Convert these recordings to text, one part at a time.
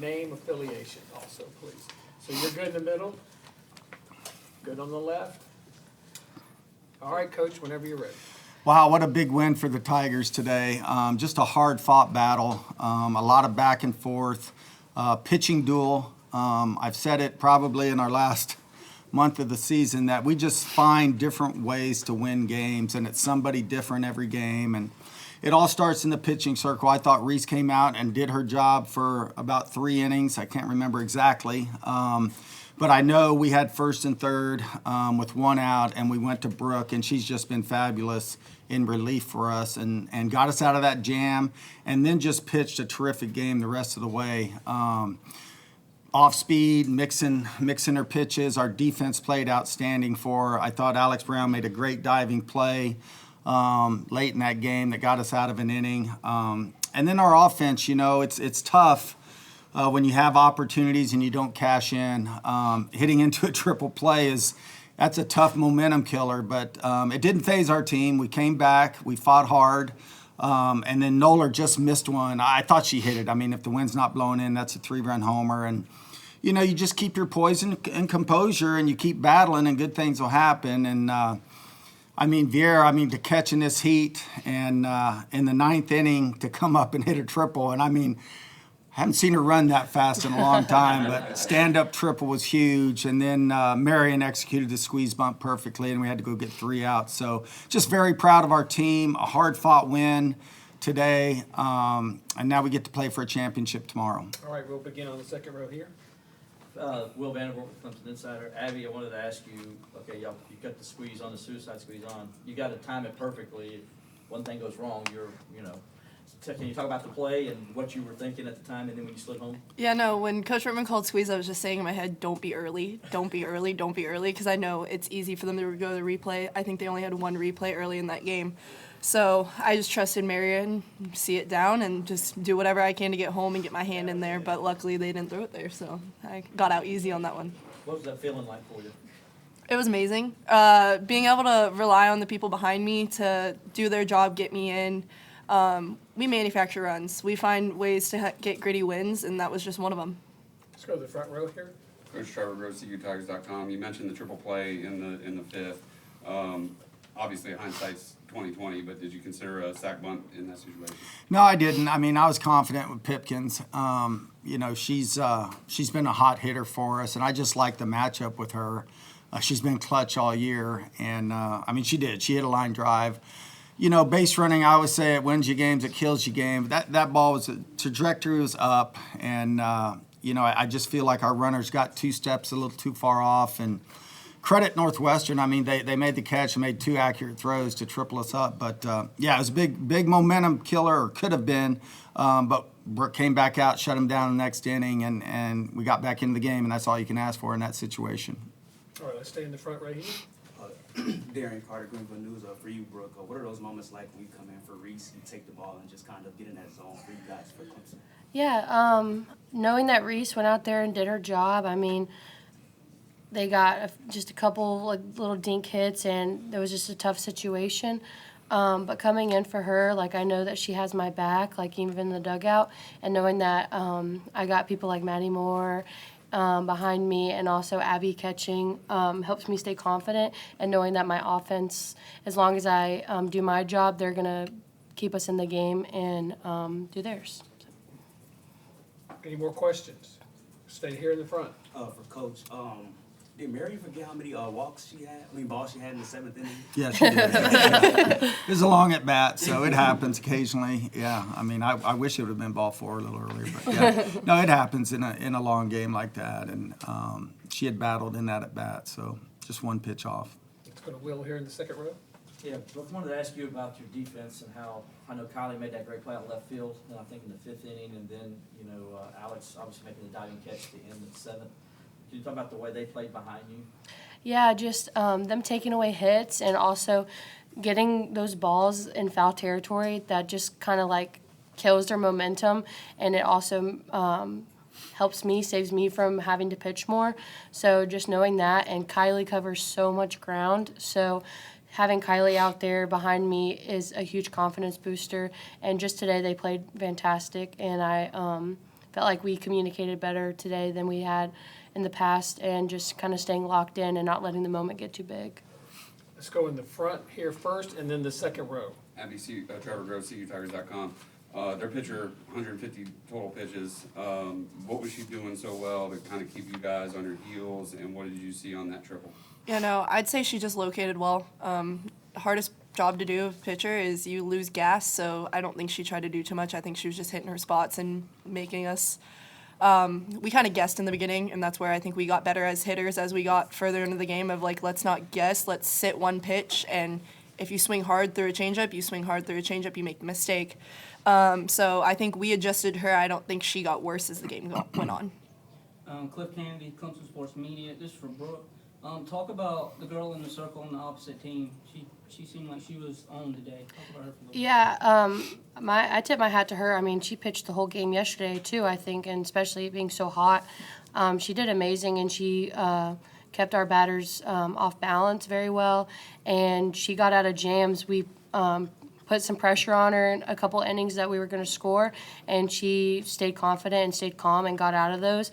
name affiliation also, please. So you're good in the middle, good on the left. All right, Coach, whenever you're ready. Wow, what a big win for the Tigers today. Just a hard-fought battle, a lot of back and forth, pitching duel. I've said it probably in our last month of the season that we just find different ways to win games, and it's somebody different every game. And it all starts in the pitching circle. I thought Reese came out and did her job for about 3 innings. I can't remember exactly. But I know we had first and third with 1 out, and we went to Brooke, and she's just been fabulous in relief for us and got us out of that jam, and then just pitched a terrific game the rest of the way. Off speed, mixing her pitches. Our defense played outstanding for her. I thought Alex Brown made a great diving play late in that game that got us out of an inning. And then our offense, it's tough. When you have opportunities and you don't cash in, hitting into a triple play that's a tough momentum killer. But it didn't faze our team. We came back. We fought hard. And then Noller just missed one. I thought she hit it. I mean, if the wind's not blowing in, that's a 3-run homer. And, you just keep your poise and composure, and you keep battling, and good things will happen. And, Vieira, to catch in this heat and in the 9th inning to come up and hit a triple. And, I haven't seen her run that fast in a long time, but stand-up triple was huge. And then Marion executed the squeeze bunt perfectly, and we had to go get 3 outs. So just very proud of our team, a hard-fought win today, and now we get to play for a championship tomorrow. All right, we'll begin on the second row here. Will Vanderbilt with Clemson Insider. Abby, I wanted to ask you, okay, you got the squeeze on, the suicide squeeze on. You got to time it perfectly. One thing goes wrong, can you talk about the play and what you were thinking at the time, and then when you slid home? Yeah, no, when Coach Rittman called squeeze, I was just saying in my head, don't be early, because I know it's easy for them to go to the replay. I think they only had 1 replay early in that game. So I just trusted Marion, see it down, and just do whatever I can to get home and get my hand in there. But luckily, they didn't throw it there, so I got out easy on that one. What was that feeling like for you? It was amazing. Being able to rely on the people behind me to do their job, get me in. We manufacture runs. We find ways to get gritty wins, and that was just one of them. Let's go to the front row here. Coach Trevor, GoToUTigers.com. You mentioned the triple play in the 5th. Obviously, hindsight's 20/20, but did you consider a sack bunt in that situation? No, I didn't. I was confident with Pipkins. She's been a hot hitter for us, and I just like the matchup with her. She's been clutch all year, and she did. She hit a line drive. Base running, I always say it wins you games, it kills you games. That ball the trajectory was up, and I just feel like our runners got 2 steps a little too far off. And credit Northwestern. They made the catch and made 2 accurate throws to triple us up. But it was a big momentum killer, or could have been. But Brooke came back out, shut him down the next inning, and we got back into the game, and that's all you can ask for in that situation. All right, let's stay in the front right here. Darian Carter, Greenville News. For you, Brooke, what are those moments like when you come in for Reese, you take the ball and just kind of get in that zone for you guys for Clemson? Yeah, knowing that Reese went out there and did her job, they got just a couple little dink hits, and it was just a tough situation. But coming in for her, I know that she has my back, even in the dugout, and knowing that I got people like Maddie Moore behind me, and also Abby catching helps me stay confident, and knowing that my offense, as long as I do my job, they're going to keep us in the game and do theirs. Any more questions? Stay here in the front. For Coach, did Mary forget how many balls she had in the 7th inning? Yeah, she did. It was a long at bat, so it happens occasionally. Yeah, I wish it would have been ball 4 a little earlier, but yeah, no, it happens in a long game like that, and she had battled in that at bat, so just 1 pitch off. Let's go to Will here in the second row. Yeah, Brooke, I wanted to ask you about your defense and how I know Kylie made that great play out left field, I think in the 5th inning, and then Alex obviously making the diving catch at the end of the 7th. Can you talk about the way they played behind you? Yeah, just them taking away hits, and also getting those balls in foul territory that just kind of kills their momentum, and it also helps me, saves me from having to pitch more. So just knowing that, and Kylie covers so much ground, so having Kylie out there behind me is a huge confidence booster. And just today they played fantastic, and I felt like we communicated better today than we had in the past, and just kind of staying locked in and not letting the moment get too big. Let's go in the front here first, and then the second row. Abby, Trevor Grove, CUTigers.com. Their pitcher, 150 total pitches. What was she doing so well to kind of keep you guys on your heels, and what did you see on that triple? Yeah, no, I'd say she just located well. Hardest job to do, pitcher, is you lose gas, so I don't think she tried to do too much. I think she was just hitting her spots and making us. We kind of guessed in the beginning, and that's where I think we got better as hitters as we got further into the game of, like, let's not guess, let's sit one pitch, and if you swing hard through a changeup, you swing hard through a changeup, you make the mistake. So I think we adjusted her. I don't think she got worse as the game went on. Cliff Kennedy, Clemson Sports Media. This is for Brooke. Talk about the girl in the circle on the opposite team. She seemed like she was on today. Talk about her for a little Yeah, I tip my hat to her. I mean, she pitched the whole game yesterday too, I think, and especially being so hot. She did amazing, and she kept our batters off balance very well, and she got out of jams. We put some pressure on her in a couple innings that we were going to score, and she stayed confident and stayed calm and got out of those.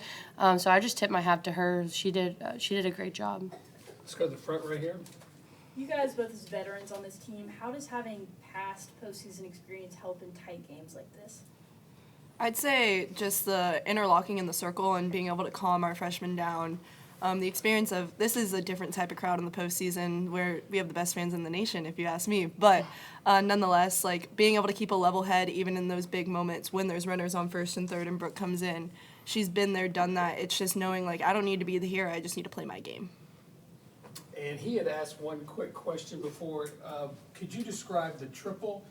So I just tip my hat to her. She did a great job. Let's go to the front right here. You guys both as veterans on this team, how does having past postseason experience help in tight games like this? I'd say just the interlocking in the circle and being able to calm our freshmen down. The experience of, this is a different type of crowd in the postseason where we have the best fans in the nation, if you ask me. But nonetheless, like, being able to keep a level head even in those big moments when there's runners on first and third and Brooke comes in. She's been there, done that. It's just knowing, like, I don't need to be the hero. I just need to play my game. And he had asked one quick question before. Could you describe the triple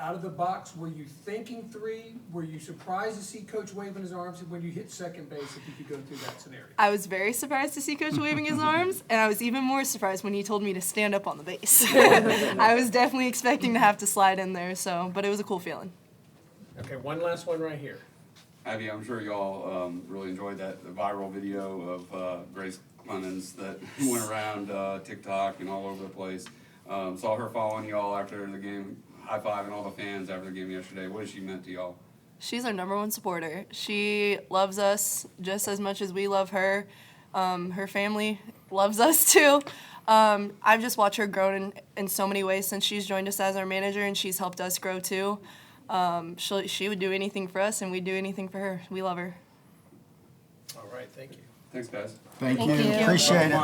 out of the box? Were you thinking three? Were you surprised to see Coach waving his arms when you hit second base, if you could go through that scenario? I was very surprised to see Coach waving his arms, and I was even more surprised when he told me to stand up on the base. I was definitely expecting to have to slide in there, but it was a cool feeling. Okay, one last one right here. Abby, I'm sure y'all really enjoyed the viral video of Grace Clements that went around TikTok and all over the place. Saw her following y'all after the game, high-fiving all the fans after the game yesterday. What has she meant to y'all? She's our #1 supporter. She loves us just as much as we love her. Her family loves us too. I've just watched her grow in so many ways since she's joined us as our manager, and she's helped us grow too. She would do anything for us, and we'd do anything for her. We love her. All right, thank you. Thanks, guys. Thank Thank you. you. Appreciate it.